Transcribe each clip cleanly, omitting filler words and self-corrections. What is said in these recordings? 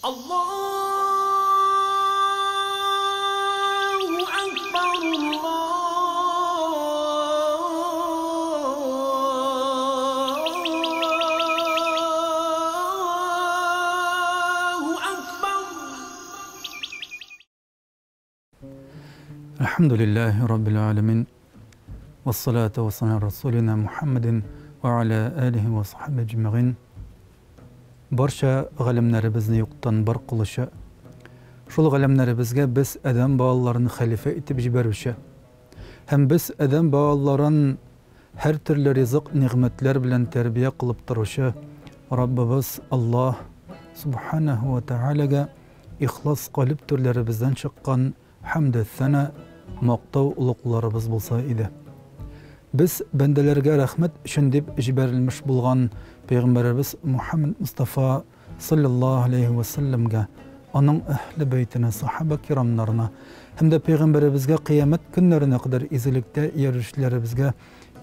Allahu Akbar, Allahu Akbar. Elhamdülillahi Rabbil alemin. Vessalatu vesselamu ala Resulina Muhammedin ve ala alihi ve sahbihi ecmaîn. Barcha galimlerimizni yo'qdan bar qilishi, shul galimlerimizga biz adam bolalarını xalifa etib jibaruvchi, ham biz adam bolalarini har turli rizq ne'matlar bilan tarbiya qilib turuvchi Rabbimiz Alloh subhanahu va taolaga ixlos qalb turlarimizdan chiqqan hamd va sana maqtov ulug'larimiz bo'lsa edi. Biz bendelerge rahmet üçün deb jiberilmiş bulgan Peygamberimiz Muhammed Mustafa sallallahu aleyhi ve sellem'ge, onun ehli beytine, sahaba kiramlarına, hem de Peygamberimizge kıyamet günlerine kadar izilikte yarışlarımızga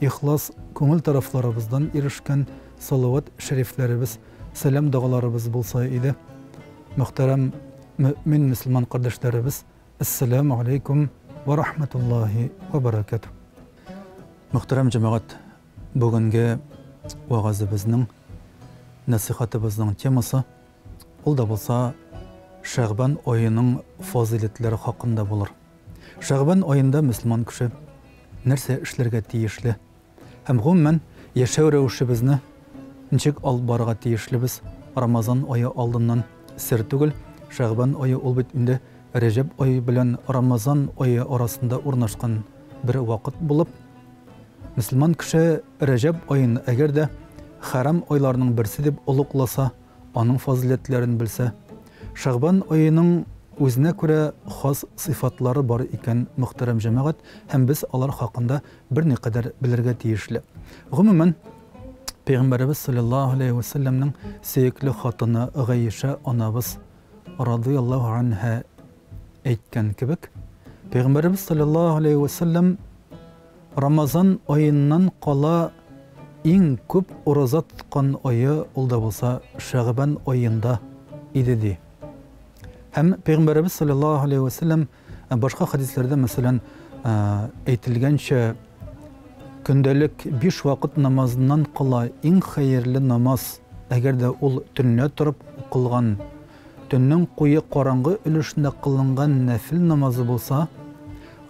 ihlas köngül taraflarımızdan erişken salavat şeriflerimiz, selam dağlarımız bulsa idi. Muhterem mümin Müslüman kardeşlerimiz, Esselamu Aleyküm ve Rahmetullahi ve Berekatuhu. Muhterem cemaat, bugünkü vaazımızın, nasihatimizin teması, ol da bolsa Şaban ayının faziletleri hakkında bulur. Şaban ayında Müslüman kişi nerse işlerge tiyişli, hem gümmen yaşav revişimizni nçik alып barga tiyişlibiz. Ramazan ayı aldından sir tügül, Şaban ayı ol bitinde Recep ayı bilen Ramazan ayı arasında urnaşkan bir vakit bulup, Müslüman kişi Recep ayını eğer de haram aylarının birisi deb uluqlasa, onun faziletlerini bilse, Şaban ayının özüne göre xas sıfatları var iken muhterem cemaat, hem biz alar hakkında bir ne kadar bilirge tiyişli. Gümümen, Peygamberimiz sallallahu aleyhi ve sellem'nin sevgili hatını Gayşe anabız radıyallahu anha eytken kibik, Peygamberimiz sallallahu aleyhi ve sellem Ramazan ayından qala en köp oruza tutkan ayı olda bolsa Şaban ayında idi. Hem Peygamberimiz sallallahu aleyhi ve sellem başka hadislerde mesela aytilgancha gündelik 5 vakit namazından qala en hayırlı namaz eğer de ol tünne turup kılgan, tünnin quyi qarangı ülüşünde kılıngan nafil namazı bolsa,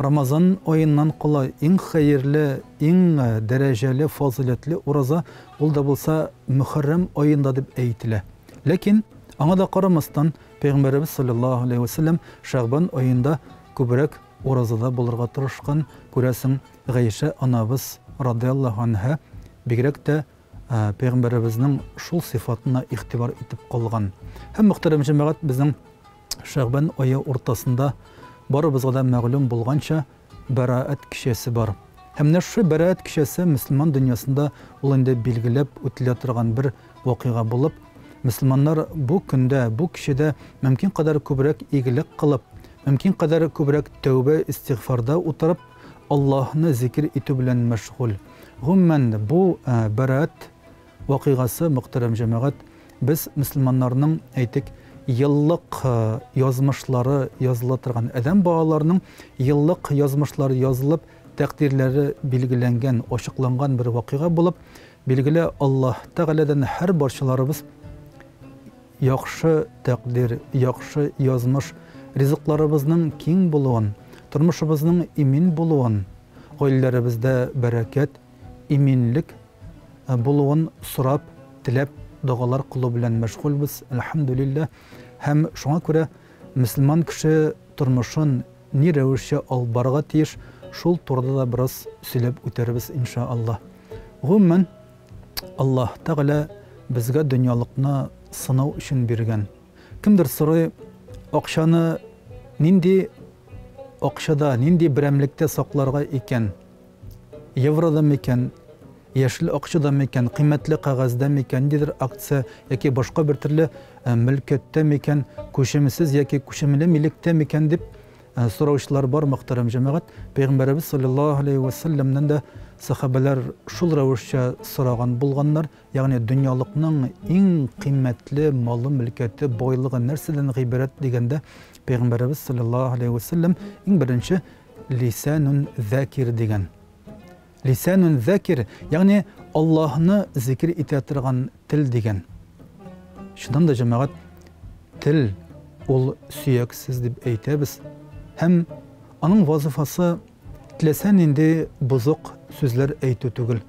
Ramazan ayından qala en hayırlı, en dereceli, faziletli oruza ol da bolsa Muharrem ayında deb aytile. Lakin ana da qaramasdan Peygamberimiz sallallahu aleyhi ve sellem Şaban ayında köbürek oruzada bulurga tırışkan, göresin Gayşe anabız radıyallahu anha bigrek de Peygamberimizin şul sıfatına ihtibar etip kalgan. Hem muhterem cemaat bizim Şaban ayı ortasında barımızga da mağlum bulgança beraat kişisi var. Hem de şu beraat kişisi Müslüman dünyasında olanda bilgilep ötülettirgan bir vakıga bulup, Müslümanlar bu günde, bu kişide mümkün kadar kübrek iyilik kılıp, mümkün kadar kübrek tövbe istiğfarda oturup, Allah'ını zikir etü bilen meşgul. Gümmen bu beraat vakıgası muhterem cemaat, biz Müslümanlarının eytik, yıllık yazmışları yazılatırgan adam bağlarının yıllık yazmışları yazılıp takdirleri bilgilengen, oşıklangan bir vakıga bulup, bilgili Allah Teala'dan her barşalarımız yaxşı takdir, yaxşı yazmış, riziklarımızın keng buluğun, turmuşumuzun emin buluğun, gaylerimizde bereket, eminlik buluğun surap, tilep, dağalar kulu bilen meşgul biz, elhamdülillah. Hem şuna göre Müslüman kişi turmuşun ni revişe al barga tiyiş, şul turda da biraz silep öterimiz inşallah. Gümmen Allah Teala bizge dünyalıkna sınav için birgen. Kimdir sırrı akşanı nindi akşada, nindi biremlikte saklarga iken, Yevroda meken, yeşil akçada meken, kıymetli kağızda meken, nedir aksiya, yaki başka bir türlü mülkette meken, kuşemisiz yaki kuşemili milikte meken dip soravuşlar var muhterem cemaat. Peygamberimiz sallallahu aleyhi ve sellem'den de sahabeler şul rәвешчә сораган булганнар, ягъни дөньялыкның иң кыйммәтле малы, мөлкәте, байлыгы нәрсәдән гыйбарәт дигәндә, Пәйгамбәрбез саллаллаһу алейхи ва саллям иң беренче лисанун закир дигән. Лисанун закир, ягъни Аллаһны зикр итә торган тел дигән. Шуннан да җәмәгать, тел ул сөяксез дип әйтәбез. Һәм аның вазифасы теләсәң инде бузык сүзләр әйтү түгел.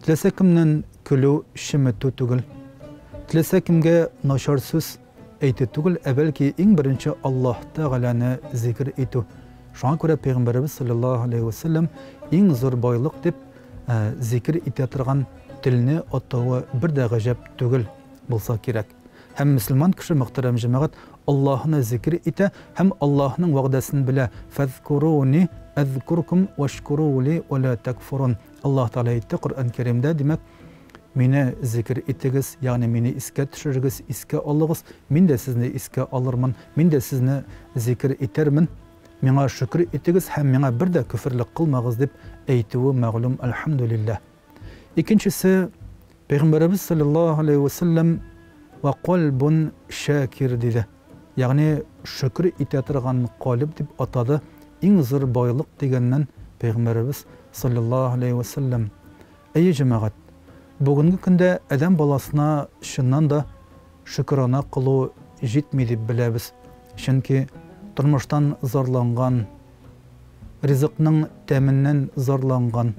Теләсә кемнән көлү, шиметү түгел. Теләсә кемгә начар сүз әйтү түгел, бәлки иң беренче Аллаһ Тәгаләне зикр итү. Шуңа күрә Пәйгамбәрбез саллаллаһу алейхи ва саллям иң зур байлык дип зикр итә торган телне атауы бер дә гаҗәп түгел булса кирәк. Һәм мөселман кеше, мөхтәрәм җәмәгать, Аллаһны зикр итә һәм Аллаһның вәгъдәсен белә. Фазкуруни азкуркум вашкурули ва ла такфурун. Аллаһ Тәгалә әйтте Коръән Кәримдә, димәк, мине зикр итегез, ягъни мине искә төшерегез, искә алыгыз, мин дә сезне искә алырмын, мин дә сезне зикр итәрмен. Миңа шөкр итегез һәм миңа бер дә күфрлек кылмагыз дип әйтүе мәгълүм, әлхәмдүлилләх. Икенчесе, Пәйгамбәрбез саллаллаһу алейхи ва саллям ва qalbun шакир диде. Ягъни шөкр итә торган калып дип атады. Иң зур байлык дигәннән Пәйгамбәрбез саллаллаһу алейхи ва саллям. Әйе җәмәгать, бүгенге көндә адәм баласына шуннан да шөкранә кылу җитми дип беләбез. Чөнки тормыштан зарланган, ризыкның тәменнән зарланган,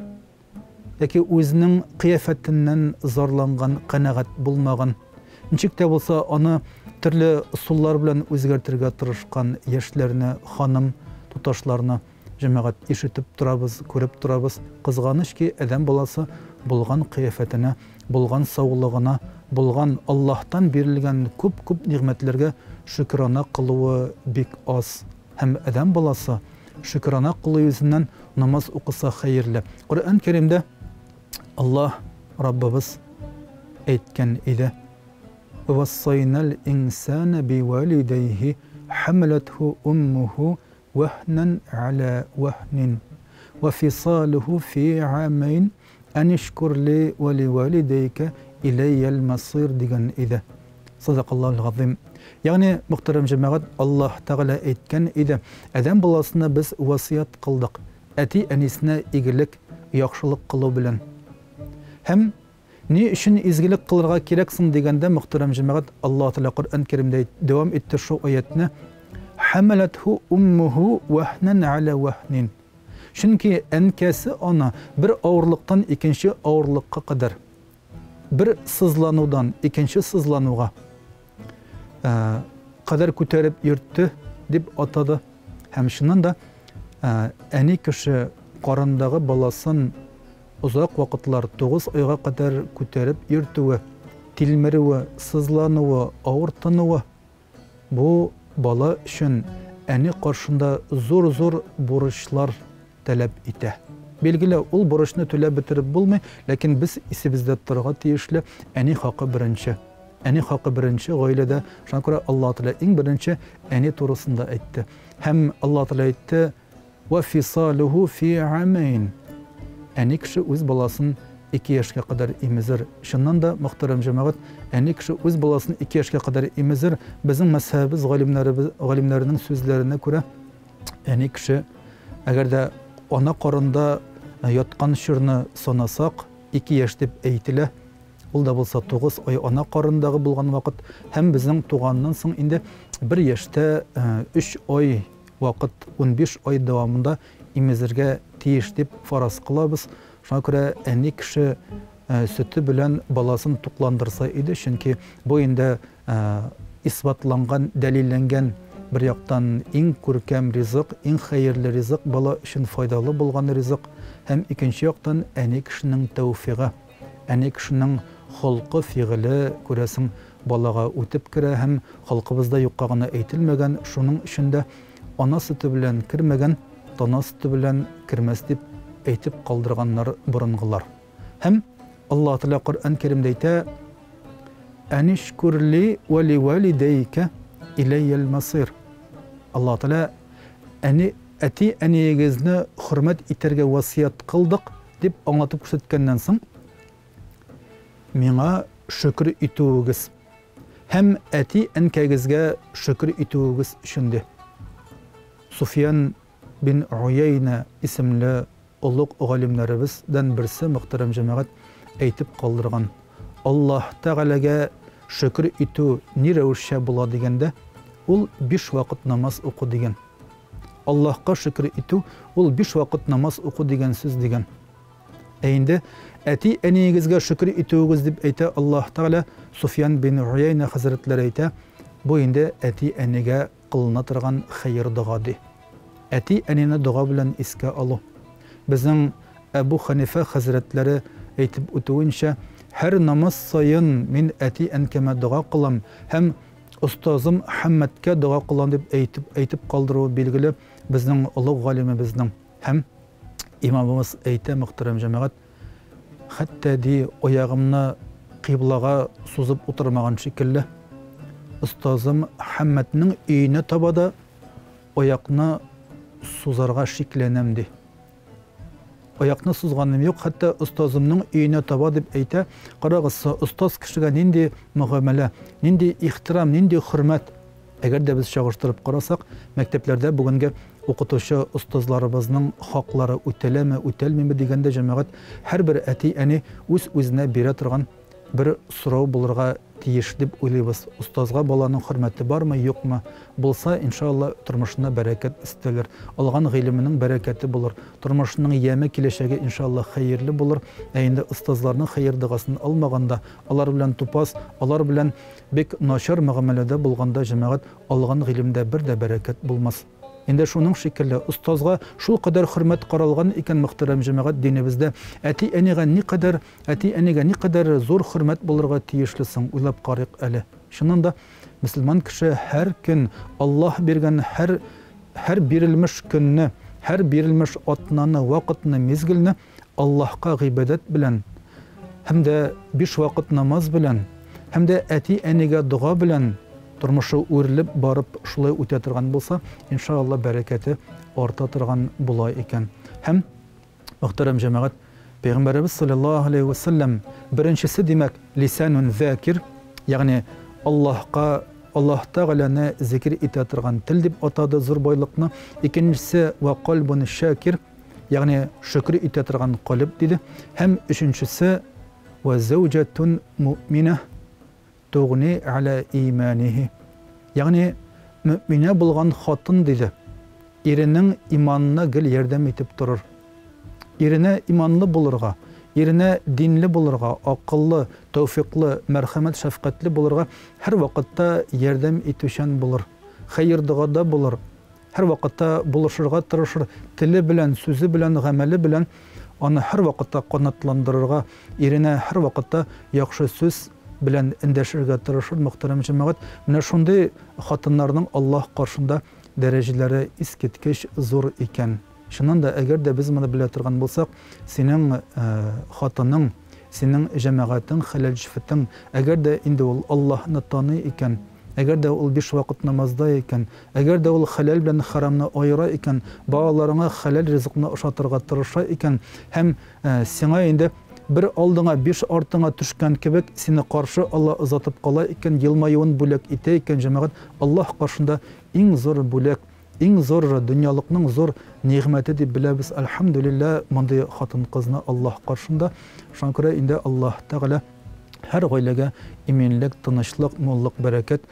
яки үзенең кыяфәтеннән зарланган, канәгать булмаган, ничек тә булса аны төрле усуллар белән үзгәртергә тырышкан яшьләрне, ханым туташларны җәмәгать ишетеп торабыз, күреп торабыз. Кызганыч ки, адәм баласы булган кыяфәтенә, булган саулыгына, булган Аллаһтан бирелгән күп нигъмәтләргә шөкранә кылуы бик аз. Һәм адәм баласы шөкранә кылу yüzеннән намаз укыса хәерле. Коръән Кәримдә Аллаһ Раббыбыз әйткән иде: "Вассайнал инсана бивалидайhi хамалатху уммуху вахнан ала вахнин ва фисалуху фи амайн анишкур ли ва ливалидайка илайял масир" дигән иде. Садақаллахул азим. Ягъни, мөхтәрәм җәмәгать, Аллаһ Тәгалә әйткән иде: адәм баласына без васият кылдык, әти-әнисенә игелек, яхшылык кылу белән. Һәм ни өчен изгелек кылырга кирәксең дигәндә, мөхтәрәм җәмәгать, Аллаһ Тәгалә Коръән Кәримдә дәвам итте шу аятны: "Хамалатху уммуху вахнан ала вахнин." Чөнки әнкәсе аны бер авырлыктан икенче авырлыкка кадәр, бер сызланудан икенче сызлануга кадәр күтәреп йөртте дип атады. Һәм шуннан да әни кеше карындагы баласын узак вакытлар 9 айга кадәр күтәреп йөртүе, тилмерүе, сызлануы, авыртынуы бу бала өчен әни каршында зур бурычлар таләп итә. Билгеле, ул бурычны түләп бетереп булмый, ләкин без исебездә торырга тиешле әни хакы беренче. Әни хакы беренче гаиләдә. Шуңа күрә Аллаһ Тәгалә иң беренче әни турысында әйтте. Һәм Аллаһ Тәгалә әйтте: "Ва фисалуху фи амайн." Әни кеше үз баласын 2 яшькә кадәр имезер. Шуннан да, мөхтәрәм җәмәгать, әни кеше үз баласын 2 яшькә кадәр имезер. Безнең мәзһәбез галимнәренең сүзләренә күрә, әни кеше әгәр дә ана карында яткан чорны санасак 2 яшь дип әйтелә. Ул да булса 9 ай ана карындагы булган вакыт, һәм безнең туганнан соң инде 1 яшьтә 3 ай вакыт, 15 ай дәвамында имезергә тиеш дип фараз кылабыз. Шуңа күрә әни кеше сөте белән баласын тукландырса иде, чөнки бу инде исбатланган, дәлилләнгән bir яктан иң күркәм ризык, иң хәерле ризык, бала өчен файдалы булган ризык, һәм икенче яктан әни кешенең тәүфигы, әни кешенең холкы, фигыле күрәсең балага үтеп керә, һәм халкыбызда юкка гына әйтелмәгән, шуның өчен дә ана сөте белән кермәгән, тана сөте белән кермәс дип әйтеп калдырганнар борынгылар. Һәм Аллаһ Тәгалә Коръән Кәримдә әйтә: "Анишкурли ва ливалидайка илайял масир." Аллаһ Тәгалә әти-әниегезне хөрмәт итәргә васият кылдык, дип аңлатып күрсәткәннән соң, миңа шөкер итүегез һәм әти-әнкәгезгә шөкер итүегез өчен дә. Суфиян бин Уяйна исемле улуг галимнәребездән берсе мөхтәрәм җәмәгать әйтеп калдырган. Аллаһ Тәгаләгә шөкер итү ни рәвешчә була дигәндә, ул 5 вакыт намаз уку дигән. Аллаһка шөкер итү ул 5 вакыт намаз уку дигән сүз дигән. Инде әти-әниегезгә шөкер итүегез дип әйтә Аллаһ Тәгалә. Суфиян бин Уяйна хәзрәтләре әйтә, бу инде әти-әнигә кылына торган хәйр дуга ди. Әти-әнине дуга белән искә алу. Безнең Әбу Ханифа хәзрәтләре әйтеп үтүенчә, һәр намаз сайын мин әти-әнкәмә дуга кылам һәм устазым Хәммәткә дуга кылам дип әйтеп калдыруы билгеле безнең улуг галимебезнең һәм имамыбыз әйтә мөхтәрәм җәмәгать, хәтта ди аягымны кыйблага сузып утырмаган шикелле, устазым Хәммәтнең өенә таба да аякны сузарга шикләнәм ди. Аякны сузганым юк, хәтта устазымның өенә таба дип әйтә. Карагыз, устаз кешегә нинди мөгамәлә, нинди ихтирам, нинди хөрмәт. Әгәр дә без чагыштырып карасак, мәктәпләрдә бүгенге укытучы устазларыбызның хаклары үтәләме, үтәлмиме дигәндә җәмәгать һәрбер әти-әни үз-үзенә бирә торган бер сорау булырга тиеш дип уйлыйбыз. Устазга баланың хөрмәте бармы, юкмы? Булса, иншалла, тормышына бәрәкәт истәлер. Алган гыйлеменең бәрәкәте булыр. Тормышының яме киләчәге иншалла хәерле булыр. Инде устазларның хәер дугасын алмаганда, алар белән тупас, алар белән бик начар мөгамәләдә булганда җәмәгать алган гыйлемдә бер дә бәрәкәт булмас. Инде шуның шикелле устазга шул кадәр хөрмәт каралган икән мөхтәрәм җәмәгать динебездә, әти-әнигә никадәр зур хөрмәт булырга тиешлесең, уйлап карыйк әле. Шуннан да мөселман кеше һәр көн Аллаһ биргән һәр бирелмеш көнне, һәр бирелмеш атнаны, вакытны, мизгелне Аллаһка гыйбадәт белән, һәм дә 5 вакыт намаз белән, һәм дә әти-әнигә дуга белән тормышы үрелеп барып шулай үтә торган булса, иншалла бәрәкәте арта торган була икән. Һәм мөхтәрәм җәмәгать, Пәйгамбәрбез саллаллаһу алейхи ва саллям беренчесе димәк лисанун закир, ягъни Аллаһка, Аллаһ Тәгаләне зикр итә торган тел дип атады зур байлыкны. Икенчесе ва калбун шакир, ягъни шөкр итә торган калб диде. Һәм өченчесе ва зәүҗәтун муъмина тугни аля иманиhi. Ягъни мөминә булган хатын диде. Иренең иманына гел ярдәм итеп торыр. Иренә иманлы булырга, иренә динле булырга, акыллы, тәүфиклы, мәрхәмәт, шәфкатьле булырга һәр вакытта ярдәм итүчән булыр. Хәйр дугада булыр. Һәр вакытта булышырга тырышыр. Теле белән, сүзе белән, гамәле белән аны һәр вакытта канатландырырга, иренә һәр вакытта яхшы сүз белән эндәшергә тырышыр мөхтәрәм җәмәгать. Менә шундый хатыннарның Аллаһ каршында дәрәҗәләре искиткеч зур икән. Шуннан да әгәр дә без моны белә торган булсак, синең хатының, синең җәмәгатең, хәләл җифетең, әгәр дә инде ул Аллаһны таный икән, әгәр дә ул 5 вакыт намазда икән, әгәр дә ул хәләл белән харамны аера икән, балаларыңа хәләл ризыкны ошатырга тырыша икән, һәм сиңа инде bir алдыңа 5 артыңа төшкән кебек сине каршы Алла озатып кала икән, елмаюын бүләк итә икән җәмәгать. Аллаһ каршында иң зур бүләк, иң зур дөньялыкның зур нигъмәте дип беләбез. Әлхәмдүлилләh, мондый хатын кызны Аллаһ каршында. Шуңа күрә инде Аллаһ Тәгалә һәр гаиләгә иминлек, тынычлык, муллык, бәрәкәт,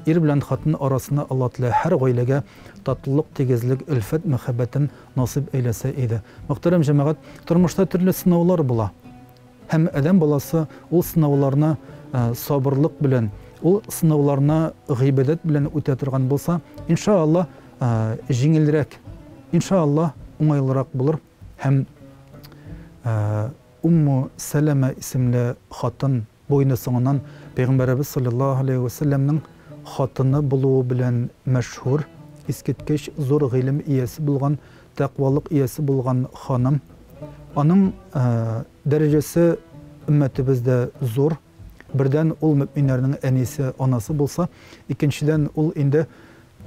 ир белән хатын арасына Алла Тәгалә һәр гаиләгә татлык, тигезлек, үлфәт, мәхәббәтен насип әйләсә иде. Мөхтәрәм җәмәгать, тормышта төрле сынаулар була. Һәм адәм баласы ул сынауларны сабырлык белән, ул сынауларны гыйбадәт белән үтә торган булса, иншалла җиңелрәк, иншалла уңайлырак булыр. Һәм Умму Сәләмә исемле хатын буйны соңыннан Пәйгамбәрбез саллаллаһу алейхи ва саллямның хатыны булуы белән мәшһүр, искиткеч зур гыйлем иясе булган, тәкъвалык иясе булган ханым. Аның дәрәҗәсе өммәтебездә зур. Бердән ул мөминнәрнең әнисе, анасы булса, икенчедән ул инде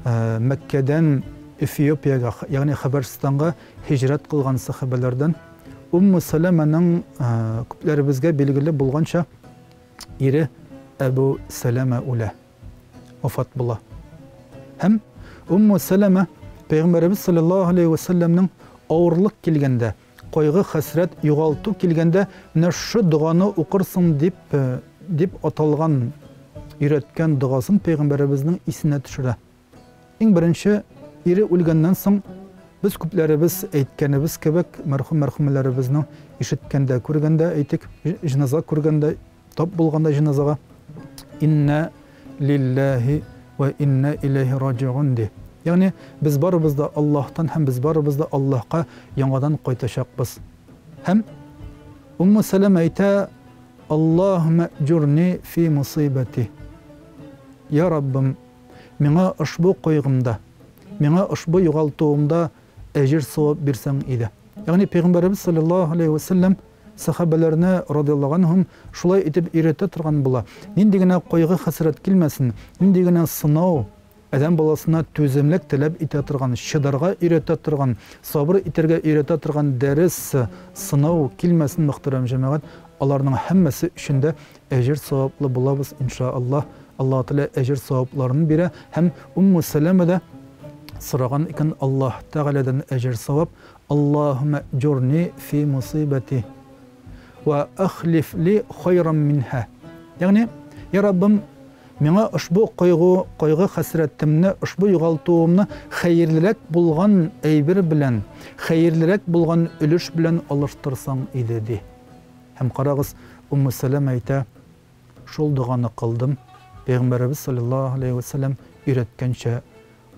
Мәккәдән Эфиопиягә, ягъни Хәбәрстанга һиҗрәт кылган сахабалардан. Ummu Salama'nın küplerimizge bilgili bulgança iri Ebu Salama ule vefat bula. Hem Ummu Salama Peygamberimiz sallallahu aleyhi ve sellem'nin ağırlık kilgende, koygu hasret yugaltu kilgende ne şu duanı okursun dip atalgan üretken duasın Peygamberimizin isine düşüre. En birinci iri ulgenden son biz küplerimiz eğitkenimiz kebek merhumelerimizin işitkende, kurganda eğitik, jinaza kurganda, top bulganda jinazaga inna lillahi ve inna ileyhi raciun de. Yani biz barımızda Allah'tan hem biz barımızda Allah'a yangadan koytaşakbız. Hem Ummu Salama ite Allahümme ecurni fi musibeti. Ya Rabbim, mina ışbu koyğımda, mina ışbu yugaltuğumda ecir savab birsen idi. Yani Peygamberimiz sallallahu aleyhi ve sellem sahabelerine radıyallahu anhum şulay itip irete turgan bula. Nindigine koyğu hasret kilmesin, nindigine sınav, adam balasına tözemlik talep ite turgan, şıdarga irete turgan, sabır iterge irete turgan ders, sınav kilmesin muhterem cemaat. Onların hemmesi içinde ecir savablı bulabız inşallah. Allah Teala ecir savablarının biri hem Ummu Salama'da sıragan iken Allah Teala'dan ecir savab. Allahümme ecurni fi musibeti ve ahlif li hayran minha. Yani ya Rabbim mina ışbu koygu hasretimni, ışbu yugaltuğumni hayırlılak bulgan eybir bilen, hayırlılak bulgan ölüş bilen alıştırsan idi di. Hem qarağız Ummu Salama ite şol duanı kıldım. Peygamberimiz sallallahu aleyhi ve sellem üretkençe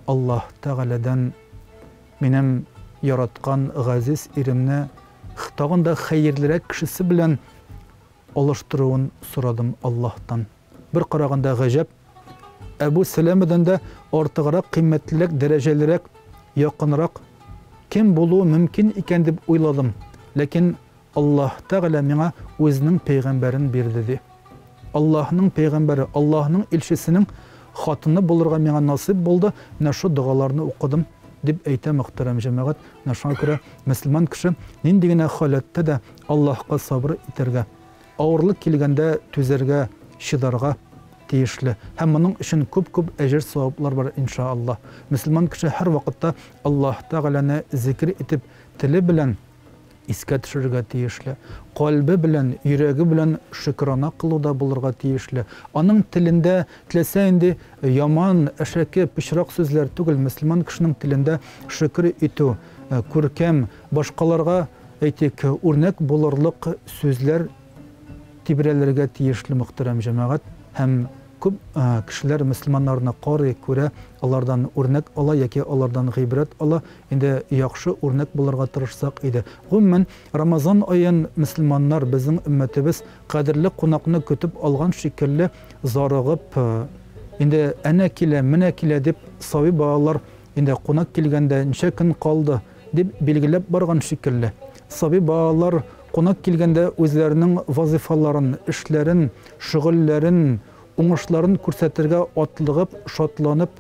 Allah Teala'dan benim yaratkan gaziz irimne xtağında hayırlılak kişisi bilen alıştırıvın soradım Allah'tan. Bir qarağında gacep Ebu Salama'dan da ortağırak, kıymetlilik, derecelerek, yakınırak kim buluğu mümkün iken dip uyladım. Lakin Allah Teala bana özünün peygamberini berdi. Allah'ın peygamberi, Allah'ın elçisinin hatını bulurga bana nasip buldu. Ne şu dualarını okudum dip eyte muhterem cemaat. Ne şuna göre Müslüman kişi nindigine halatda da Allah'a sabır iterge. Ağırlık kilgende tüzerge, şidarga tiyişli. Hem bunun için küp ecir savablar var inşallah. Müslüman kişi her vakitte Allah Teala'nı zikir etip tili bilen iske düşürge tiyişli. Kalbi bilen, yüreği bilen şükrana kılıda bulurga tiyişli. Onun tilinde tileseyindi yaman, eşeki, pişrak sözler tügül. Müslüman kişinin tilinde şükür etu, kurkem, başkalarga eytik örnek bulurluk sözler tibrelerge tiyişli muhterem cemaat. Hem küp kişiler Müslümanlarına qarı köre onlardan örnek ala yaki onlardan gıybret ala indi yaxşı örnek bulurga tırışsak idi. Gümmen Ramazan ayın Müslümanlar bizim ümmetimiz kadirli konakını kütüp algan şekilde zarıgıp indi ene kile mine kile dip savi bağlar indi konak kilgende neçe gün kaldı dip bilgilep bargan şekilde savi bağlar konak kilgende özlerinin vazifaların, işlerin, şugullerin, uңышларын күрсәтергә атлыгып, шатланып,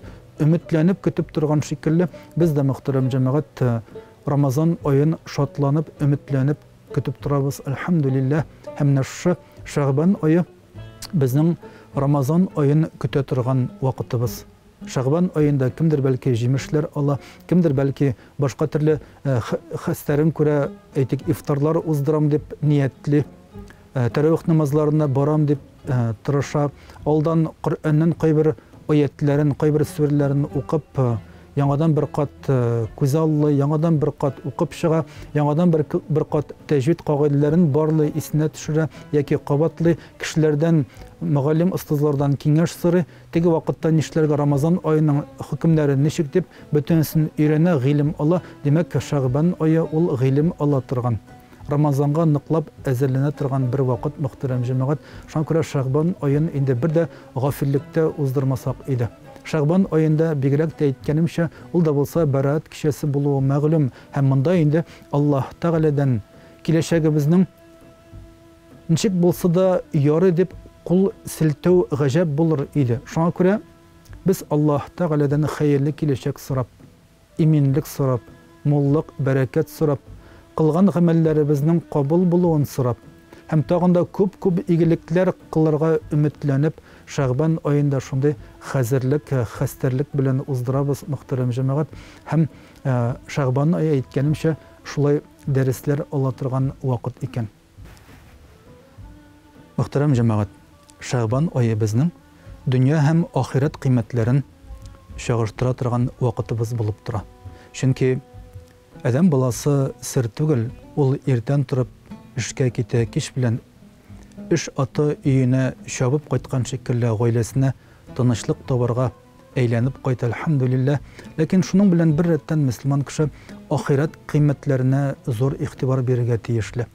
ümitlenip kütüp durgan şekilde biz de muhterem cemaat Ramazan ayın şatlanıp, ümitlenip kütüp durabız. Elhamdülillah. Hem şu Şaban ayı bizim Ramazan ayın kütüp durgan vakitimiz. Şaban ayında kimdir belki jemişler ala, kimdir belki başka türlü hastaların göre eytik iftarlar uzdıram dip niyetli, teravih namazlarına baram dip tırışa, aldan Kur'an'ın kaybir ayetlerin, kaybir surelerini okup, yangadan bir kat güzelli, yangadan bir kat okup çığa, yangadan bir kat tecvid kağıdelerin barlı isine düşüre, yaki qabatlı kişilerden, muallim ıstızlardan kengeş sırı, teki vakitte nişlerge Ramazan ayının hükümleri neşik dip, bütünsin irene gilim ala, demek ki Şaban ayı ol gilim ala tırgan. Ramazan'a nıklap ezelline tırgan bir vakit muhterem cemaat. Şuna göre Şaban ayın indi bir de gafillikte uzdurmasak idi. Şaban ayında bilgilik de etkenimşe, ol da bolsa beraat kişisi buluğu mağlum. Hem bunda indi Allah Teala'dan kileşegimizin nişik bolsa da yarı edip kul siltev gacab bulur idi. Şuna göre biz Allah Teala'dan hayırlı kileşek sırap, iminlik sırap, mulluk, bereket sırap, кылган гамәлләребезнең кабул булуын сорап, һәм тагында күп игелекләр кылырга өметләнеп, Шәгъбан аенда шундый хәзерлек, хәстәрлек белән уздырабыз, мөхтәрәм җәмәгать. Һәм Шәгъбан ае әйткәнемчә, шулай дәресләр ала торган вакыт икән. Мөхтәрәм җәмәгать, Шәгъбан ае безнең дөнья һәм ахират кыйммәтләрен чагыштыра торган вакытыбыз булып тора. Чөнки адам баласы сер түгел, ул иртән торып эшкә китә, кич белән эш аты өенә чабып кайткан шикелле гаиләсенә тынычлык табарга әйләнеп кайта, әлхәмдүлилләh. Ләкин шуның белән бер рәттән мөселман кеше ахират кыйммәтләренә зур игътибар бирергә тиешле.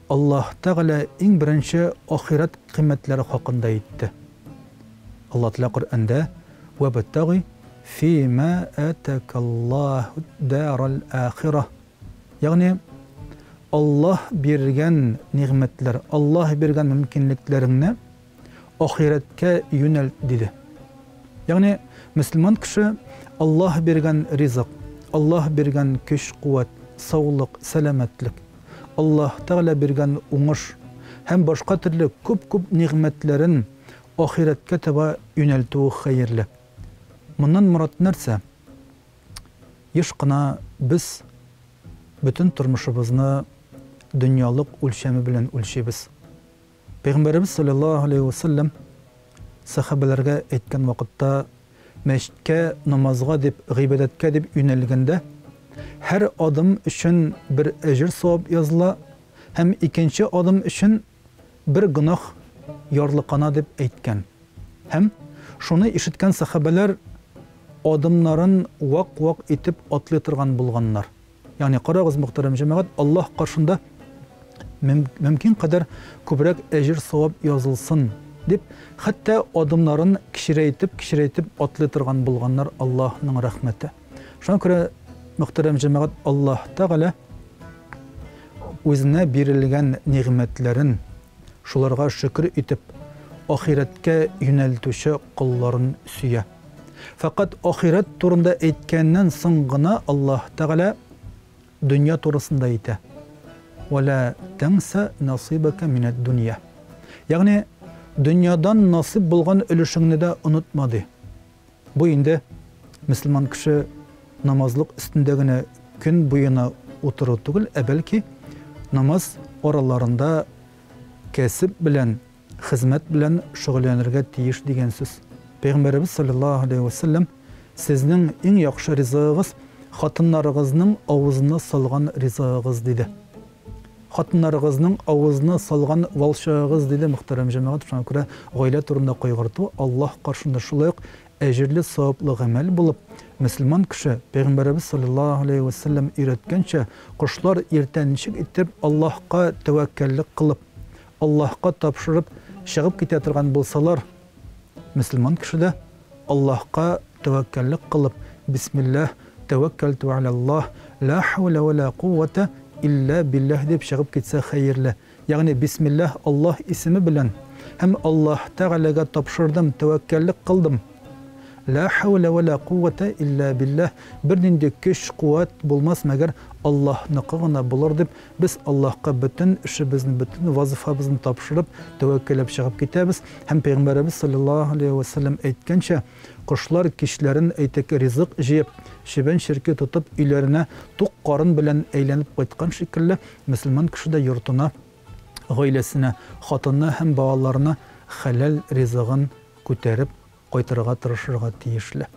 Аллаһ Тәгалә иң беренче ахират кыйммәтләре хакында әйтте. Аллаһ Тәгалә Коръәндә: "Вабтагhi фима атакаллаһу дарал ахира". Ягъни Аллаһ биргән ниғмәтләр, Аллаһ биргән мөмкинлекләреңне ахирәткә юнәлт диде. Ягъни мөселман кеше Аллаһ биргән ризык, Аллаһ биргән көч, куәт, саулык, сәламәтлек, Аллаһ Тәгалә биргән уңыш һәм башка төрле күп ниғмәтләрен ахирәткә таба юнәлтү хәерле. Моннан мурад нәрсә? Еш кына без бүтән тормышыбызны дөньялык үлчәме белән үлчибез. Пәйгамбәрбез саллаллаһу алейхи ва саллям сахабаларга әйткән вакытта, мәчеткә, намазга дип, гыйбадәткә дип юнәлгәндә, һәр адым өчен бер әҗр савап языла, һәм икенче адым өчен бер гынах ярлыкана дип әйткән. Һәм шуны ишеткән сахабалар адымнарын вак итеп атлый торган булганнар. Ягъни карагыз, мөхтәрәм җәмәгать, Аллаһ каршында мөмкин кадәр күбрәк әҗр савап язылсын дип, хәтта адымнарын кичерәйтеп атлый торган булганнар Аллаһның рәхмәте. Шуңа күрә, мөхтәрәм җәмәгать, Аллаһ Тәгалә үзенә бирелгән ниғмәтләрен шуларга шөкр итеп ахирәткә юнәлтүче кулларын сөя. Фақат ахират турында әйткәннән соң гына Аллаһ Тәгалә дөнья турысында әйтә. "Вала танса насибака минад дөнья". Ягъни дөньядан насип булган өлешеңне дә онытма ди. Бу инде мөселман кеше намазлык өстендә генә көн буена утыру түгел, бәлки намаз араларында кәсеп белән, хезмәт белән шөгыльләнергә тиеш дигән сүз. Пәйгамбәрбез саллаллаһу алейхи ва саллям: "Сезнең иң яхшы ризыгыгыз хатыннарыгызның авызына салган ризыгыгыз" диде. Хатыннарыгызның авызына салган валшагыз диде, мөхтәрәм җәмәгать. Шуңа күрә гаилә турында кайгырту Аллаһ каршында шулай ук әҗрле, саваплы гамәл булып, мөселман кеше Пәйгамбәрбез саллаллаһу алейхи ва саллям өйрәткәнчә, кошлар иртән ничек итеп Аллаһка тәвәккәллек кылып, Аллаһка тапшырып чыгып китә торган булсалар, мөселман кеше дә Аллаһка тәвәккәллек кылып, бисмиллаһ, тәвәккәлту алаллаһ, ла хаула ва ла куввата илля биллаһ дип чыгып китсә хәерле. Ягъни бисмиллаһ, Аллаһ исеме белән һәм Аллаһ Тәгаләгә тапшырдым, тәвәккәллек кылдым. Ла хаула ва ла куввата илля биллаһ, бер нинди көч, куәт булмас мәгәр Аллаһныкы гына булыр дип, без Аллаһка бөтен эшебезне, бөтен вазифабызны тапшырып, тәвәккәлләп чыгып китәбез. Һәм Пәйгамбәрбез саллаллаһу алейхи ва саллям әйткәнчә, кошлар кичләрен әйтек ризык җыеп, шибән ширке тотып, өйләренә тук карын белән әйләнеп кайткан шикелле, мөселман кеше дә йортына, гаиләсенә, хатынына һәм балаларына хәләл ризыгын күтәреп кайтырга тырышырга тиешле.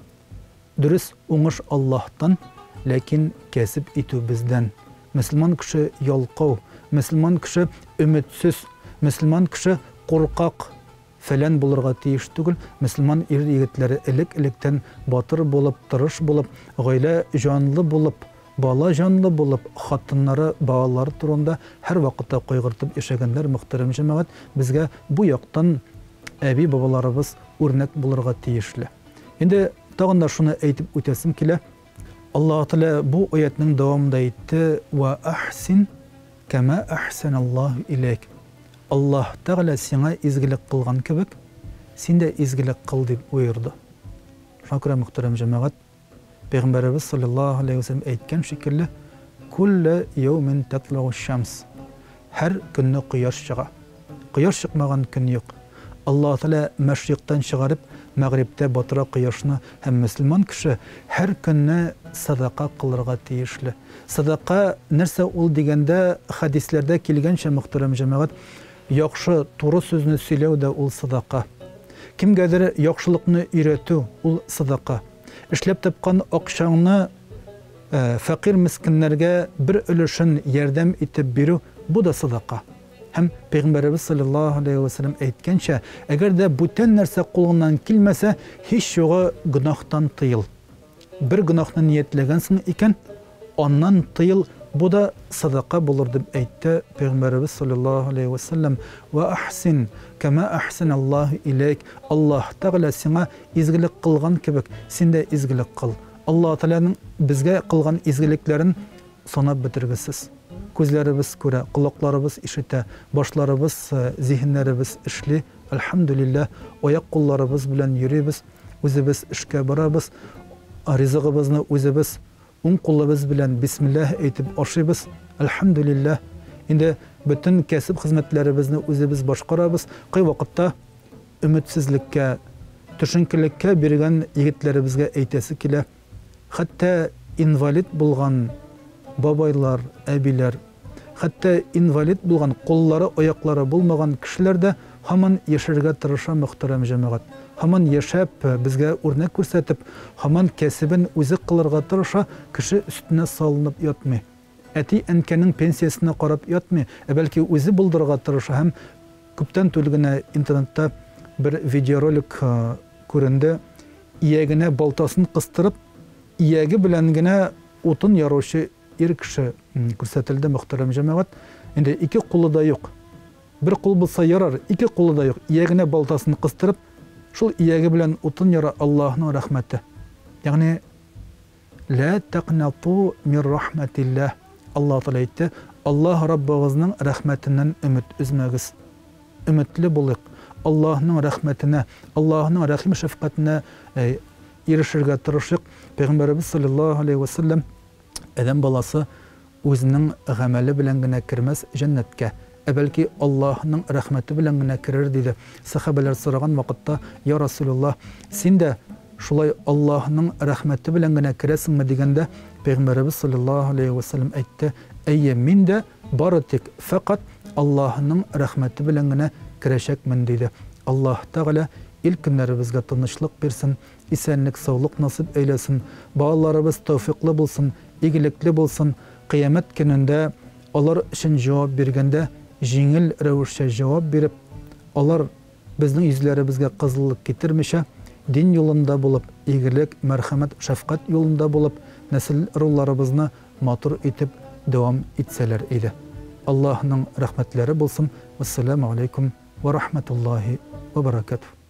Дөрес, уңыш Аллаһтан, ләкин кәсеп итү бездән. Мөселман кеше ялкау, мөселман кеше өметсез, мөселман кеше куркак фәлән булырга тиеш түгел. Мөселман ир-егетләре элек-электән батыр булып, тырыш булып, гаилә җанлы булып, бала җанлы булып, хатыннары, балалары турында һәр вакытта кайгыртып яшәгәннәр, мөхтәрәм җәмәгать. Безгә бу яктан әби бабаларыбыз үрнәк булырга тиешле. Инде тагын да шуны әйтеп үтәсем килә. Аллаһ Тәгалә бу аятның дәвамында әйтте: "Ва ахсин кама ахсаналлаһу иләйк". Аллаһ Тәгалә сиңа изгелек кылган кебек, син дә изгелек кыл дип буйырды. Шуңа күрә, мөхтәрәм җәмәгать, Пәйгамбәрбез саллаллаһу алейхи ва саллям әйткән шикелле, kulle yevmin tatlu'u şems. Her günü kıyaş çığa. Kıyaş çıkmagan gün yok. Allah Teala meşrikten çıkarıp mağribte batıra kıyaşını hem Müslüman kişi her günü sadaka kılırga tiyişli. Sadaka nerse ol degende hadislerde kelgençe muhterem cemaat yaxşı doğru sözünü söylew de ol sadaka. Kimgedir yaxşılıkны öğretu ol sadaka. İşlep tapkan akşamını fakir miskinlerge bir ölüşün yardım etip biru bu da sadaka. Hem Peygamberimiz sallallahu aleyhi ve sellem aytgancha, eğer de bütün narsa қолыңнан kelmese hiç yoğu günahtan tıyıl. Bir günahını niyetlegensin iken ondan tıyıl, bu da sadaka bulur deb aytdı Peygamberimiz sallallahu aleyhi ve sellem. Ve ahsin kema ahsanallahu ileyk. Allah Teala sana izgilik kılgan kebek sen de izgilik kıl. Allah Teala'nın bizge kılgan izgiliklerin sona bitirgisiz. Gözlerimiz göre, kulaklarımız işite, başlarımız, zihinlerimiz işli. Elhamdülillah, ayak kollarımız bilen yürüyüz, özümüz işke barabız, rizqimizni özümüz, kolumuz bilen Bismillah eytip aşıyız. Elhamdülillah, indi bütün kesip hizmetlerimizni özümüz başkarabız. Kıy vakitte ümitsizlikке, düşünkilikке birgen yigitlerimizge eytesi kile, hatta invalid bulgan babaylar, abiler, hatta invalid bulgan kolları, ayakları bulmagan kişiler de hemen yaşarga tırışa muhterem cemaat. Hemen yaşap bizge örnek gösterip, hemen kesibin özü kılırga tırışa kişi üstüne salınıp yatmay. Eti enkenin pensiyasına qarab yatmay. Belki özü buldurga tırışa hem köpten tölgüne internette bir videorolik göründü. İyegine baltasını kıstırıp, iyegi bilengine otun yaroşu bir kişi göstertildi muhterem cemaat. Şimdi iki kolu da yok. Bir kol bulsa yarar, iki kolu da yok. İyegine baltasını kıstırıp, şul iyegi bilen otun yara Allah'ın rahmeti. Yani la taqnatu min rahmetillah. Allah Teala aytdı. Allah Rabbimizin rahmetinden ümit üzmegiz. Ümitli bulık. Allah'ın rahmetine, Allah'ın rahim şefkatine erişirge tırışık. Peygamberimiz sallallahu aleyhi ve sellem adam balası özünün gameli bilen gine kirmez cennetke. Belki Allah'ın rahmeti bilen gine kirer dedi. Sahabeler soragan vakitte ya Resulullah sen de şulay Allah'ın rahmeti bilen gine kiresin mi degende Peygamberimiz sallallahu aleyhi ve sellem aytdı. Eyye min de baratik fakat Allah'ın rahmeti bilen gine kireşek min dedi. Allah Teala ilk günlerimizde tanışlık versin, isenlik, sağlık nasip eylesin, bağlarımız tevfikli bulsun, iyilikli bulsun, kıyamet gününde onlar için cevap bergende jingil revişe cevap verip, onlar bizning yüzlerimizge kızıllık getirmişe, din yolunda bulup, iyilik, merhamet, şefkat yolunda bulup, nesil ruhlarımızını matur etip devam etseler idi. Allah'ın rahmetleri bulsun. Vesselamu aleyküm ve rahmetullahi ve berekatuhu.